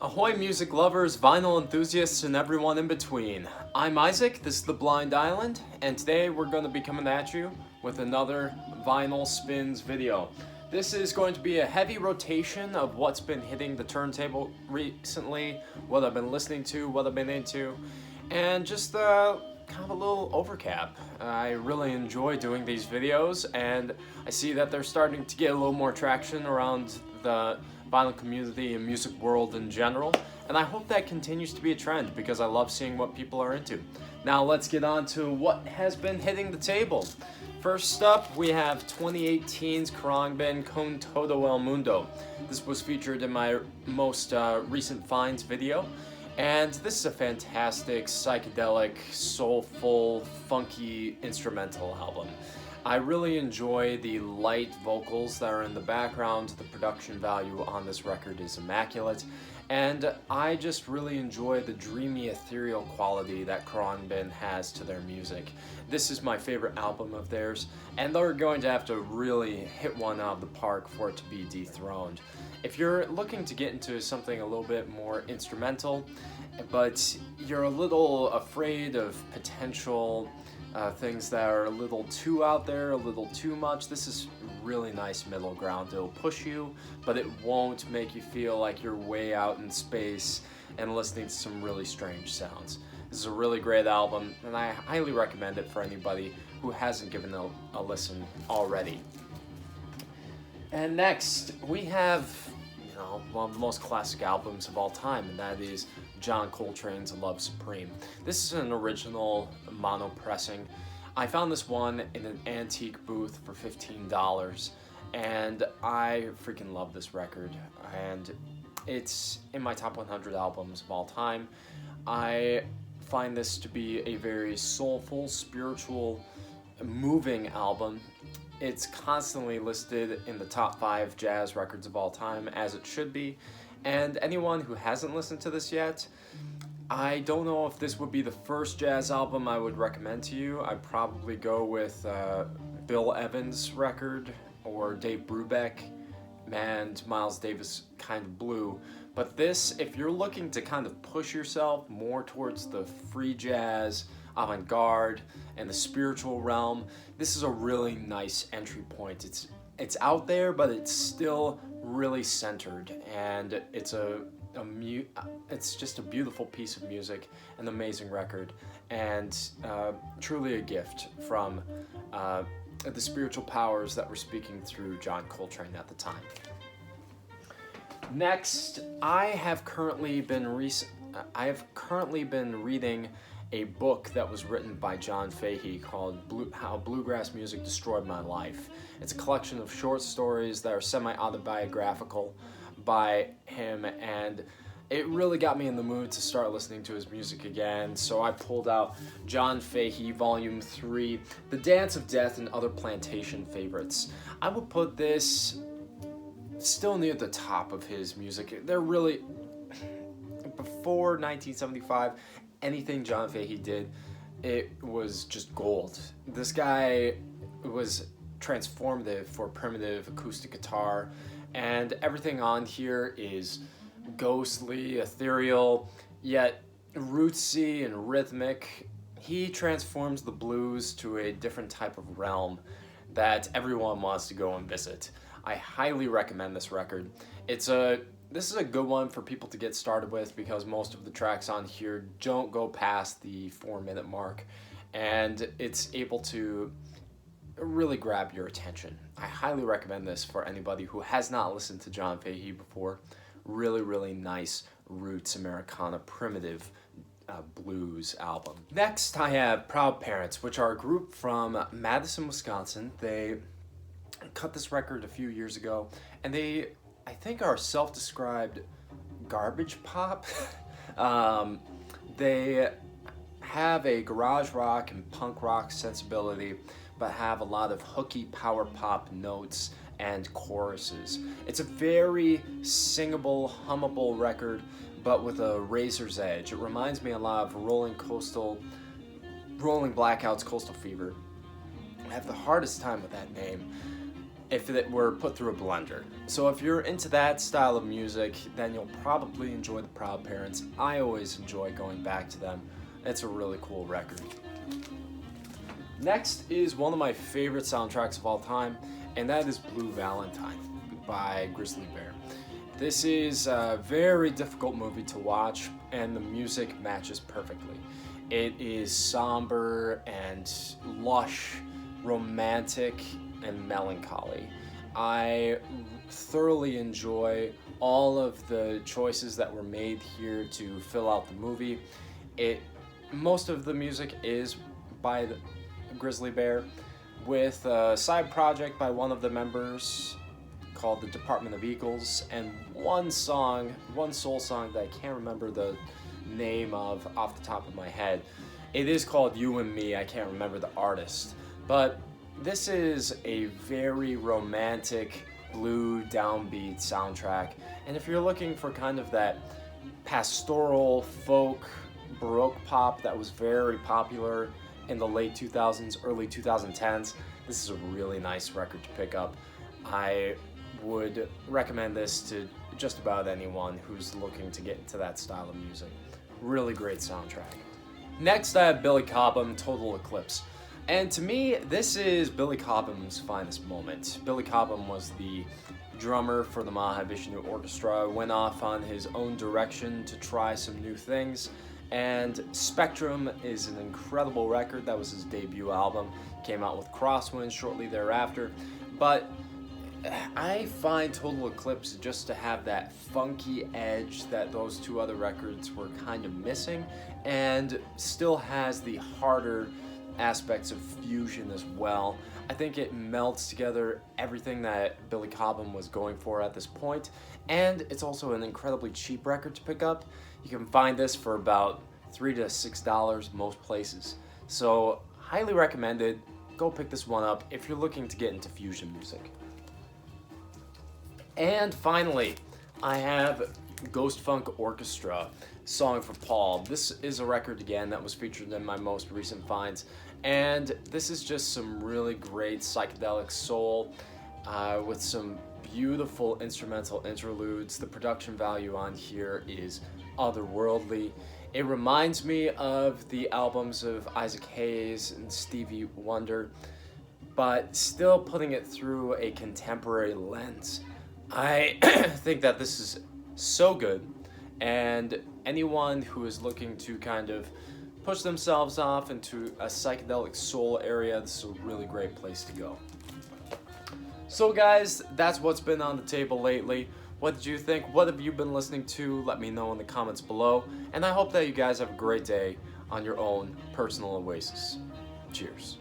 Ahoy music lovers, vinyl enthusiasts, and everyone in between. I'm Isaac, this is The Blind Island, and today we're going to be coming at you with another Vinyl Spins video. This is going to be a heavy rotation of what's been hitting the turntable recently, what I've been listening to, what I've been into, and just kind of a little overcap. I really enjoy doing these videos, and I see that they're starting to get a little more traction around the vinyl community and music world in general, and I hope that continues to be a trend because I love seeing what people are into. Now let's get on to what has been hitting the table. First up, we have 2018's Khruangbin Kontodo El Mundo. This was featured in my most recent finds video, and this is a fantastic, psychedelic, soulful, funky instrumental album. I really enjoy the light vocals that are in the background. The production value on this record is immaculate, and I just really enjoy the dreamy, ethereal quality that Khruangbin has to their music. This is my favorite album of theirs, and they're going to have to really hit one out of the park for it to be dethroned. If you're looking to get into something a little bit more instrumental, but you're a little afraid of potential things that are a little too out there, a little too much, this is really nice middle ground. It'll push you, but it won't make you feel like you're way out in space and listening to some really strange sounds. This is a really great album, and I highly recommend it for anybody who hasn't given it a listen already. And next, we have one of the most classic albums of all time, and that is John Coltrane's Love Supreme. This is an original mono pressing. I found this one in an antique booth for $15, and I freaking love this record, and it's in my top 100 albums of all time. I find this to be a very soulful, spiritual, moving album. It's constantly listed in the top 5 jazz records of all time, as it should be. And anyone who hasn't listened to this yet, I don't know if this would be the first jazz album I would recommend to you. I'd probably go with Bill Evans' record or Dave Brubeck and Miles Davis' Kind of Blue. But this, if you're looking to kind of push yourself more towards the free jazz, avant-garde, and the spiritual realm, this is a really nice entry point. It's out there, but it's still really centered, and it's just a beautiful piece of music, an amazing record, and truly a gift from the spiritual powers that were speaking through John Coltrane at the time. Next, I have currently been reading a book that was written by John Fahey called How Bluegrass Music Destroyed My Life. It's a collection of short stories that are semi-autobiographical by him, and it really got me in the mood to start listening to his music again, so I pulled out John Fahey Volume 3, The Dance of Death and Other Plantation Favorites. I would put this still near the top of his music. They're really, before 1975, anything John Fahey did, it was just gold. This guy was transformative for primitive acoustic guitar, and everything on here is ghostly, ethereal, yet rootsy and rhythmic. He transforms the blues to a different type of realm that everyone wants to go and visit. I highly recommend this record. This is a good one for people to get started with because most of the tracks on here don't go past the 4-minute mark, and it's able to really grab your attention. I highly recommend this for anybody who has not listened to John Fahey before. Really, really nice roots Americana primitive blues album. Next, I have Proud Parents, which are a group from Madison, Wisconsin. They cut this record a few years ago, and they, I think, are self-described garbage pop. They have a garage rock and punk rock sensibility, but have a lot of hooky power pop notes and choruses. It's a very singable, hummable record, but with a razor's edge. It reminds me a lot of Rolling Blackouts' Coastal Fever. I have the hardest time with that name. if it were put through a blender. So if you're into that style of music, then you'll probably enjoy the Proud Parents. I always enjoy going back to them. It's a really cool record. Next is one of my favorite soundtracks of all time, and that is Blue Valentine by Grizzly Bear. This is a very difficult movie to watch, and the music matches perfectly. It is somber and lush, romantic and melancholy. I thoroughly enjoy all of the choices that were made here to fill out the movie. Most of the music is by Grizzly Bear, with a side project by one of the members called the Department of Eagles, and one soul song that I can't remember the name of off the top of my head. It is called You and Me. I can't remember the artist, but this is a very romantic, blue, downbeat soundtrack, and if you're looking for kind of that pastoral, folk, Baroque pop that was very popular in the late 2000s, early 2010s, this is a really nice record to pick up. I would recommend this to just about anyone who's looking to get into that style of music. Really great soundtrack. Next, I have Billy Cobham, Total Eclipse. And to me, this is Billy Cobham's finest moment. Billy Cobham was the drummer for the Mahavishnu Orchestra, went off on his own direction to try some new things, and Spectrum is an incredible record. That was his debut album. Came out with Crosswinds shortly thereafter, but I find Total Eclipse just to have that funky edge that those two other records were kind of missing, and still has the harder aspects of fusion as well. I think it melts together everything that Billy Cobham was going for at this point, and it's also an incredibly cheap record to pick up. You can find this for about $3 to $6 most places. So highly recommended. Go pick this one up if you're looking to get into fusion music. And finally, I have Ghost Funk Orchestra, Song for Paul. This is a record again that was featured in my most recent finds, and this is just some really great psychedelic soul with some beautiful instrumental interludes. The production value on here is otherworldly. It reminds me of the albums of Isaac Hayes and Stevie Wonder, but still putting it through a contemporary lens. I think that this is so good, and anyone who is looking to kind of push themselves off into a psychedelic soul area, this is a really great place to go. So guys, that's what's been on the table lately. What did you think? What have you been listening to? Let me know in the comments below, and I hope that you guys have a great day on your own personal oasis. Cheers.